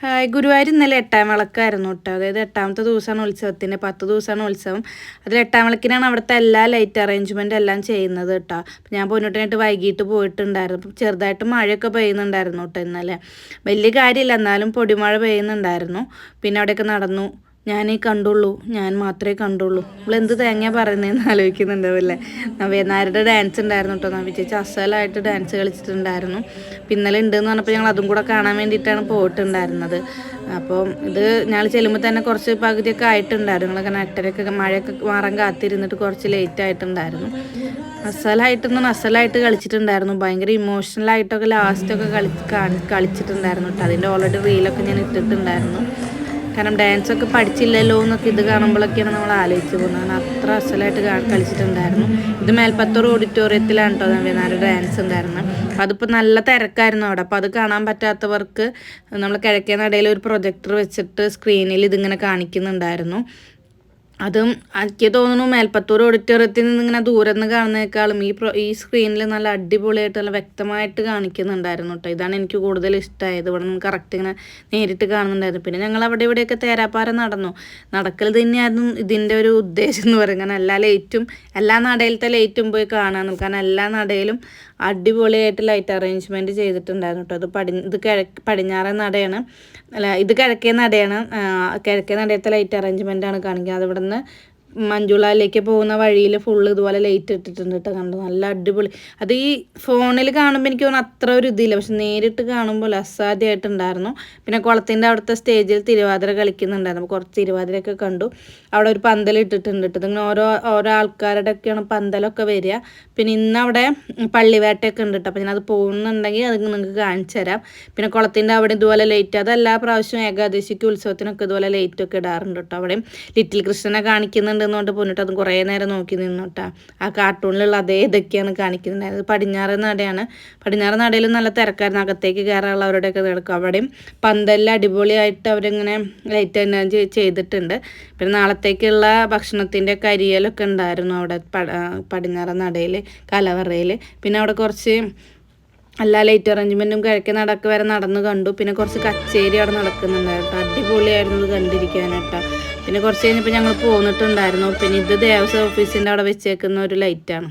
Hi, Guruvayur ഇന്നലെ 8-ാം വിളക്കായിരുന്നു കേട്ടോ. അതായത് 8ാമത്തെ ദിവസമാണ് ഉത്സവത്തിൻ്റെ, 10 ദിവസമാണ് ഉത്സവം. അതിൽ 8ാം വിളക്കിനാണ് അവിടുത്തെ എല്ലാ ലൈറ്റ് അറേഞ്ച്മെൻറ്റ് എല്ലാം ചെയ്യുന്നത് കേട്ടോ. അപ്പം ഞാൻ പൊന്നിട്ടായിട്ട് വൈകിട്ട് പോയിട്ടുണ്ടായിരുന്നു. അപ്പം ചെറുതായിട്ട് മഴയൊക്കെ പെയ്യുന്നുണ്ടായിരുന്നു കേട്ടോ ഇന്നലെ. വലിയ കാര്യമില്ല, എന്നാലും പൊടിമഴ പെയ്യുന്നുണ്ടായിരുന്നു. പിന്നെ അവിടെയൊക്കെ നടന്നു. ഞാനേ കണ്ടുള്ളൂ, ഞാൻ മാത്രമേ കണ്ടുള്ളൂ. ഇവളെന്ത് തേങ്ങ പറയുന്നതെന്ന് ആലോചിക്കുന്നുണ്ടാവില്ലേ. നവ്യനാരുടെ ഡാൻസ് ഉണ്ടായിരുന്നു കേട്ടോ. നവ്യ ചേച്ചി അസലായിട്ട് ഡാൻസ് കളിച്ചിട്ടുണ്ടായിരുന്നു. ഇന്നലെ ഉണ്ടെന്ന് പറഞ്ഞപ്പോൾ ഞങ്ങൾ അതും കൂടെ കാണാൻ വേണ്ടിയിട്ടാണ് പോയിട്ടുണ്ടായിരുന്നത്. അപ്പം ഇത് ഞങ്ങൾ ചെല്ലുമ്പോൾ തന്നെ കുറച്ച് പകുതിയൊക്കെ ആയിട്ടുണ്ടായിരുന്നു. ഞങ്ങളങ്ങനെ 8:30 മഴയൊക്കെ മാറാൻ കാത്തിരുന്നിട്ട് കുറച്ച് ലേറ്റ് ആയിട്ടുണ്ടായിരുന്നു. അസലായിട്ട് കളിച്ചിട്ടുണ്ടായിരുന്നു. ഭയങ്കര ഇമോഷണലായിട്ടൊക്കെ ലാസ്റ്റൊക്കെ കളിച്ചിട്ടുണ്ടായിരുന്നു കേട്ടോ. അതിൻ്റെ ഓൾറെഡി റീലൊക്കെ ഞാൻ ഇട്ടിട്ടുണ്ടായിരുന്നു. കാരണം ഡാൻസൊക്കെ പഠിച്ചില്ലല്ലോ എന്നൊക്കെ ഇത് കാണുമ്പോഴൊക്കെയാണ് നമ്മൾ ആലോചിച്ച് പോകുന്നത്. കാരണം അത്ര അസലായിട്ട് കളിച്ചിട്ടുണ്ടായിരുന്നു. ഇത് മേൽപ്പത്തൂർ ഓഡിറ്റോറിയത്തിലാണ് കേട്ടോ നവ്യനാരുടെ ഡാൻസ് ഉണ്ടായിരുന്നത്. അപ്പോൾ അതിപ്പോൾ നല്ല തിരക്കായിരുന്നു അവിടെ. അപ്പോൾ അത് കാണാൻ പറ്റാത്തവർക്ക് നമ്മൾ കിഴക്കേ നടയിൽ ഒരു പ്രൊജക്ടർ വെച്ചിട്ട് സ്ക്രീനിൽ ഇതിങ്ങനെ കാണിക്കുന്നുണ്ടായിരുന്നു. അതും എനിക്ക് തോന്നുന്നു മേൽപ്പത്തൂർ ഓഡിറ്റോറിയത്തിൽ നിന്ന് ഇങ്ങനെ ദൂരം നിന്ന് കാണുന്നതിനേക്കാളും ഈ സ്ക്രീനിൽ നല്ല അടിപൊളിയായിട്ട് നല്ല വ്യക്തമായിട്ട് കാണിക്കുന്നുണ്ടായിരുന്നു കേട്ടോ. ഇതാണ് എനിക്ക് കൂടുതൽ ഇഷ്ടമായത്. ഇവിടെ നിന്ന് കറക്റ്റ് ഇങ്ങനെ നേരിട്ട് കാണുന്നുണ്ടായിരുന്നു. പിന്നെ ഞങ്ങൾ അവിടെ ഇവിടെയൊക്കെ തേരാപ്പാര നടക്കൽ തന്നെയായിരുന്നു ഇതിൻ്റെ ഒരു ഉദ്ദേശം എന്ന് പറയുന്നത്. കാരണം എല്ലാ നടയിലത്തെ ലൈറ്റും പോയി കാണാൻ. കാരണം എല്ലാ നടയിലും അടിപൊളിയായിട്ട് ലൈറ്റ് അറേഞ്ച്മെൻറ്റ് ചെയ്തിട്ടുണ്ടായിരുന്നു കേട്ടോ. ഇത് പടിഞ്ഞാറൻ നടയാണ്, അല്ല ഇത് കിഴക്കേ നടയാണ്. കിഴക്കേ നടയത്തെ ലൈറ്റ് അറേഞ്ച്മെൻറ്റാണ് കാണിക്കുന്നത്. അതിവിടെ നിന്ന് മഞ്ജുളയിലേക്ക് പോകുന്ന വഴിയിൽ ഫുള്ള് ഇതുപോലെ ലൈറ്റ് ഇട്ടിട്ടുണ്ട് കേട്ടോ. കണ്ടു, നല്ല അടിപൊളി. അത് ഈ ഫോണിൽ കാണുമ്പോൾ എനിക്ക് തോന്നുന്നു അത്ര ഒരു ഇതില്ല, പക്ഷെ നേരിട്ട് കാണുമ്പോൾ അസാധ്യമായിട്ടുണ്ടായിരുന്നു. പിന്നെ കുളത്തിൻ്റെ അവിടുത്തെ സ്റ്റേജിൽ തിരുവാതിര കളിക്കുന്നുണ്ടായിരുന്നു. അപ്പോൾ കുറച്ച് തിരുവാതിരയൊക്കെ കണ്ടു. അവിടെ ഒരു പന്തൽ ഇട്ടിട്ടുണ്ട് കേട്ടോ. ഇങ്ങനെ ഓരോ ആൾക്കാരുടെ ഒക്കെയാണ് പന്തലൊക്കെ വരിക. പിന്നെ ഇന്ന് അവിടെ പള്ളിവേട്ടയൊക്കെ ഉണ്ട് കേട്ടോ. അപ്പോൾ ഞാനത് പോകുന്നുണ്ടെങ്കിൽ അത് നിങ്ങൾക്ക് കാണിച്ചു തരാം. പിന്നെ കുളത്തിൻ്റെ അവിടെ ഇതുപോലെ ലൈറ്റ്, അത് എല്ലാ പ്രാവശ്യവും ഏകാദശിക്ക് ഉത്സവത്തിനൊക്കെ ഇതുപോലെ ലൈറ്റൊക്കെ ഇടാറുണ്ട് കേട്ടോ. അവിടെയും ലിറ്റിൽ കൃഷ്ണനെ കാണിക്കുന്നുണ്ട് കൊണ്ട് പോന്നിട്ട് അത് കുറേ നേരം നോക്കി നിന്നു കേട്ടോ. ആ കാർട്ടൂണിലുള്ള അതേ ഇതൊക്കെയാണ് കാണിക്കുന്നുണ്ടായിരുന്നത്. പടിഞ്ഞാറ് നടയാണ്. പടിഞ്ഞാറ് നടയിൽ നല്ല തിരക്കായിരുന്നു. അകത്തേക്ക് കയറാനുള്ളവരുടെയൊക്കെ നടക്കും. അവിടെയും പന്തലിൽ അടിപൊളിയായിട്ട് അവരിങ്ങനെ ലൈറ്റ് തന്നെ ചെയ്തിട്ടുണ്ട്. പിന്നെ നാളത്തേക്കുള്ള ഭക്ഷണത്തിൻ്റെ കരിയലൊക്കെ ഉണ്ടായിരുന്നു അവിടെ പടിഞ്ഞാറ് നടയിൽ, കലവറയിൽ. പിന്നെ അവിടെ കുറച്ച് എല്ലാ ലൈറ്റ് അറേഞ്ച്മെൻറ്റും കിഴക്കേ നടക്ക് വരെ നടന്ന് കണ്ടു. പിന്നെ കുറച്ച് കച്ചേരി അവിടെ നടക്കുന്നുണ്ടായിരുന്നു. അടിപൊളിയായിരുന്നു ഇത് കണ്ടിരിക്കാനായിട്ടോ. പിന്നെ കുറച്ച് കഴിഞ്ഞപ്പോൾ ഞങ്ങൾ പോന്നിട്ടുണ്ടായിരുന്നു. പിന്നെ ഇത് ദേവസ്വം ഓഫീസിൻ്റെ അവിടെ വെച്ചേക്കുന്ന ഒരു ലൈറ്റാണ്.